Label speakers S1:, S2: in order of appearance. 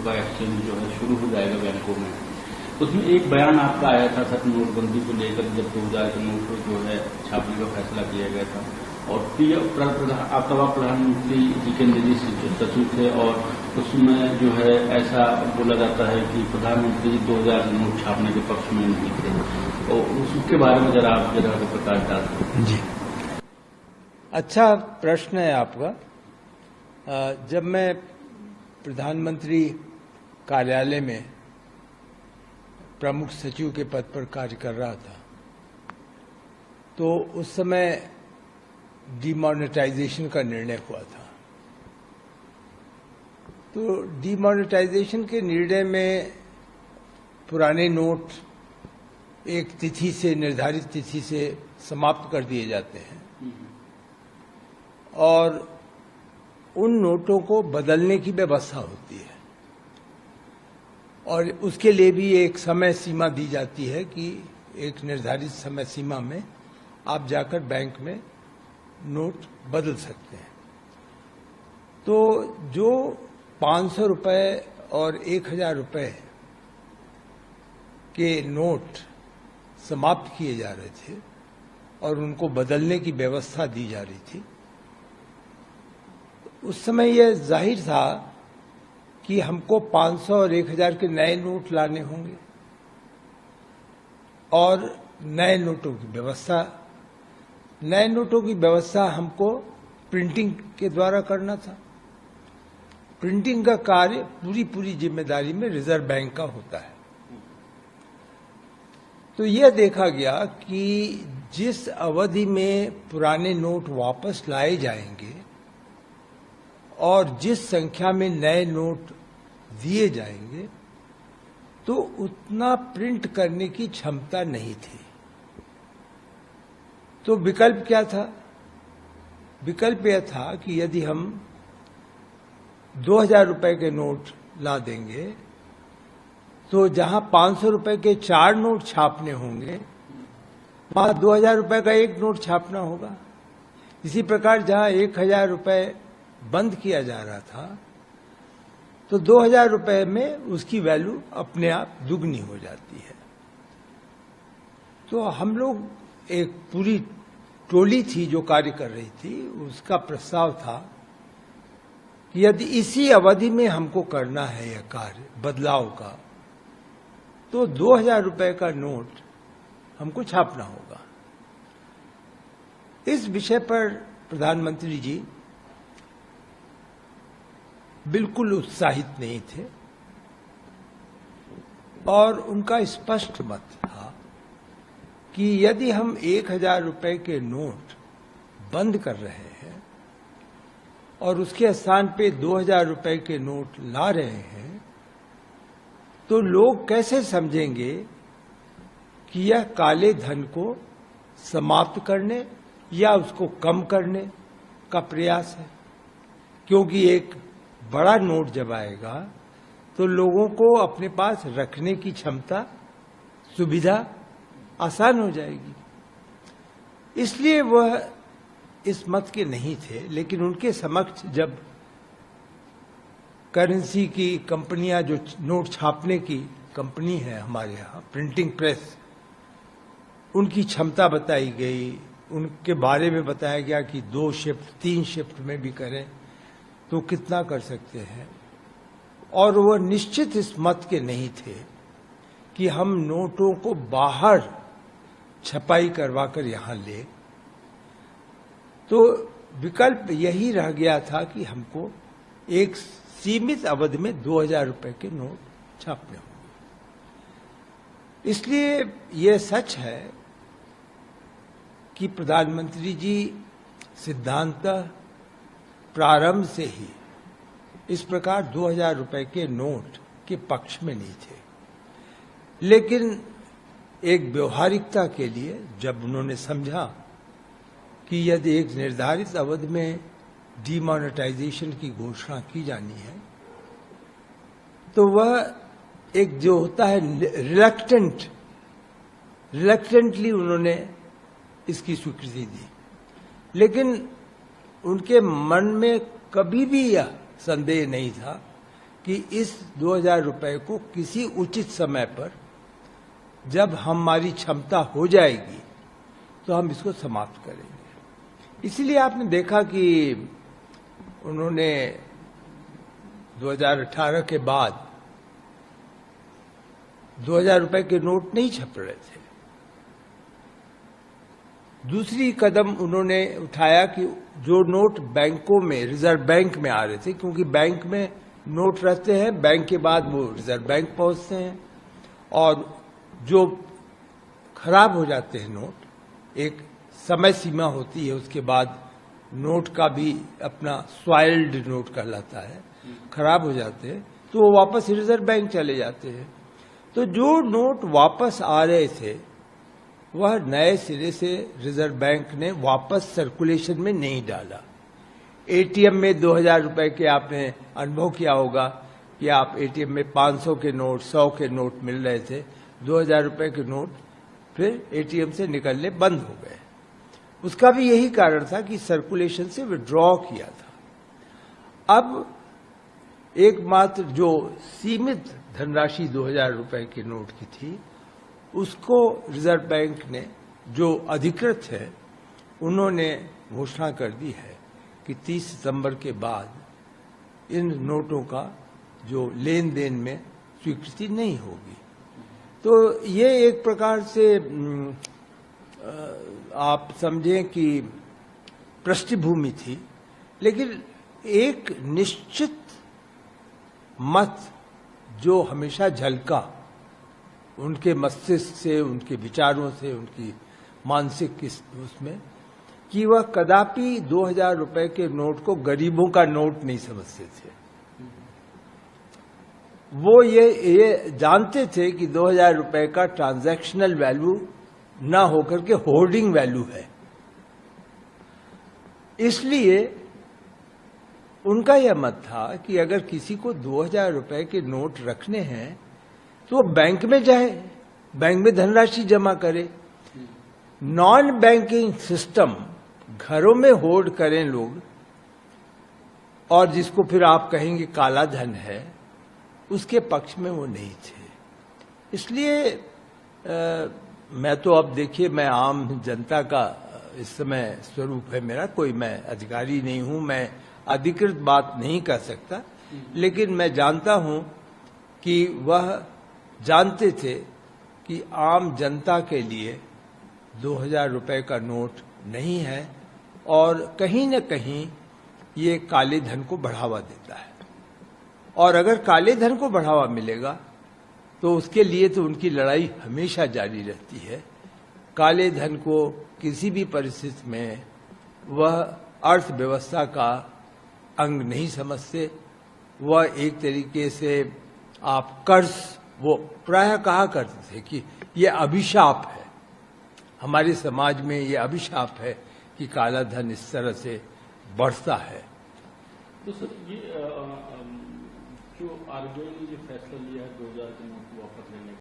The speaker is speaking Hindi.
S1: का एक्सचेंज जो है शुरू हो जाएगा बैंकों में। उसमें एक बयान आपका आया था सर नोटबंदी को लेकर, जब 2000 के नोट जो है छापने का फैसला किया गया था, और आपका प्रधानमंत्री जितेंद्र जी सचिव थे, और उसमें जो है ऐसा बोला जाता है कि प्रधानमंत्री 2000 नोट छापने के पक्ष में नहीं थे, और उसके बारे में जरा आप प्रकाश डालते हैं।
S2: जी, अच्छा प्रश्न है आपका। जब मैं प्रधानमंत्री कार्यालय में प्रमुख सचिव के पद पर कार्य कर रहा था, तो उस समय डिमोनेटाइजेशन का निर्णय हुआ था। तो डिमोनेटाइजेशन के निर्णय में पुराने नोट एक तिथि से, निर्धारित तिथि से समाप्त कर दिए जाते हैं, और उन नोटों को बदलने की व्यवस्था होती है, और उसके लिए भी एक समय सीमा दी जाती है कि एक निर्धारित समय सीमा में आप जाकर बैंक में नोट बदल सकते हैं। तो जो 500 रुपए और 1000 रुपए के नोट समाप्त किए जा रहे थे और उनको बदलने की व्यवस्था दी जा रही थी, उस समय यह जाहिर था कि हमको 500 और 1000 के नए नोट लाने होंगे, और नए नोटों की व्यवस्था हमको प्रिंटिंग के द्वारा करना था। प्रिंटिंग का कार्य पूरी जिम्मेदारी में रिजर्व बैंक का होता है। तो यह देखा गया कि जिस अवधि में पुराने नोट वापस लाए जाएंगे और जिस संख्या में नए नोट दिए जाएंगे, तो उतना प्रिंट करने की क्षमता नहीं थी। तो विकल्प क्या था? विकल्प यह था कि यदि हम 2000 रुपए के नोट ला देंगे, तो जहां 500 रुपए के 4 नोट छापने होंगे, वहां 2000 रुपए का एक नोट छापना होगा। इसी प्रकार जहां 1000 रुपए बंद किया जा रहा था, तो 2000 रुपए में उसकी वैल्यू अपने आप दुगनी हो जाती है। तो हम लोग, एक पूरी टोली थी जो कार्य कर रही थी, उसका प्रस्ताव था कि यदि इसी अवधि में हमको करना है यह कार्य बदलाव का, तो 2000 रुपए का नोट हमको छापना होगा। इस विषय पर प्रधानमंत्री जी बिल्कुल उत्साहित नहीं थे, और उनका स्पष्ट मत था कि यदि हम 1000 रुपए के नोट बंद कर रहे हैं और उसके स्थान पे 2000 रुपए के नोट ला रहे हैं, तो लोग कैसे समझेंगे कि यह काले धन को समाप्त करने या उसको कम करने का प्रयास है। क्योंकि एक बड़ा नोट जब आएगा तो लोगों को अपने पास रखने की क्षमता, सुविधा आसान हो जाएगी। इसलिए वह इस मत के नहीं थे, लेकिन उनके समक्ष जब करेंसी की कंपनियां, जो नोट छापने की कंपनी है हमारे यहाँ, प्रिंटिंग प्रेस, उनकी क्षमता बताई गई, उनके बारे में बताया गया कि 2 शिफ्ट 3 शिफ्ट में भी करें तो कितना कर सकते हैं, और वह निश्चित इस मत के नहीं थे कि हम नोटों को बाहर छपाई करवाकर यहां ले। तो विकल्प यही रह गया था कि हमको एक सीमित अवधि में 2000 रुपए के नोट छापने होंगे। इसलिए यह सच है कि प्रधानमंत्री जी सिद्धांतः प्रारंभ से ही इस प्रकार 2000 रुपए के नोट के पक्ष में नहीं थे, लेकिन एक व्यवहारिकता के लिए जब उन्होंने समझा कि यदि एक निर्धारित अवधि में डिमोनेटाइजेशन की घोषणा की जानी है, तो वह एक जो होता है रिलक्टेंटली उन्होंने इसकी स्वीकृति दी। लेकिन उनके मन में कभी भी यह संदेह नहीं था कि इस 2000 रुपए को किसी उचित समय पर जब हमारी क्षमता हो जाएगी तो हम इसको समाप्त करेंगे। इसलिए आपने देखा कि उन्होंने 2018 के बाद 2000 रुपए के नोट नहीं छप रहे थे। दूसरी कदम उन्होंने उठाया कि जो नोट बैंकों में, रिजर्व बैंक में आ रहे थे, क्योंकि बैंक में नोट रहते हैं, बैंक के बाद वो रिजर्व बैंक पहुंचते हैं, और जो खराब हो जाते हैं नोट, एक समय सीमा होती है, उसके बाद नोट का भी अपना स्वाइल्ड नोट कहलाता है, खराब हो जाते हैं तो वो वापस रिजर्व बैंक चले जाते हैं। तो जो नोट वापस आ रहे थे वह नए सिरे से रिजर्व बैंक ने वापस सर्कुलेशन में नहीं डाला। एटीएम में 2000 रुपए के आपने अनुभव किया होगा कि आप एटीएम में 500 के नोट, 100 के नोट मिल रहे थे, 2000 रुपए के नोट फिर एटीएम से निकलने बंद हो गए। उसका भी यही कारण था कि सर्कुलेशन से विड्रॉ किया था। अब एकमात्र जो सीमित धनराशि 2000 रुपए के नोट की थी, उसको रिजर्व बैंक ने, जो अधिकृत है, उन्होंने घोषणा कर दी है कि 30 सितंबर के बाद इन नोटों का जो लेन देन में स्वीकृति नहीं होगी। तो ये एक प्रकार से आप समझें कि पृष्ठभूमि थी, लेकिन एक निश्चित मत जो हमेशा झलका उनके मस्तिष्क से, उनके विचारों से, उनकी मानसिक उसमें, कि वह कदापि 2000 रुपए के नोट को गरीबों का नोट नहीं समझते थे। वो ये जानते थे कि 2000 रुपए का ट्रांजैक्शनल वैल्यू ना होकर के होर्डिंग वैल्यू है। इसलिए उनका यह मत था कि अगर किसी को 2000 रुपए के नोट रखने हैं तो बैंक में जाए, बैंक में धनराशि जमा करे। नॉन बैंकिंग सिस्टम घरों में होल्ड करें लोग, और जिसको फिर आप कहेंगे काला धन है, उसके पक्ष में वो नहीं थे। इसलिए मैं तो अब देखिए, मैं आम जनता का इस समय स्वरूप है मेरा, कोई मैं अधिकारी नहीं हूं, मैं अधिकृत बात नहीं कर सकता, लेकिन मैं जानता हूं कि वह जानते थे कि आम जनता के लिए 2000 रुपए का नोट नहीं है, और कहीं न कहीं ये काले धन को बढ़ावा देता है। और अगर काले धन को बढ़ावा मिलेगा तो उसके लिए तो उनकी लड़ाई हमेशा जारी रहती है। काले धन को किसी भी परिस्थिति में वह अर्थव्यवस्था का अंग नहीं समझते। वह एक तरीके से आप कर्ज, वो प्रायः कहा करते थे कि ये अभिशाप है, हमारे समाज में ये अभिशाप है कि काला धन इस तरह से बढ़ता है।
S1: तो सर, ये जो आरबीआई ने जो फैसला लिया है 2000 के नोट वापस लेने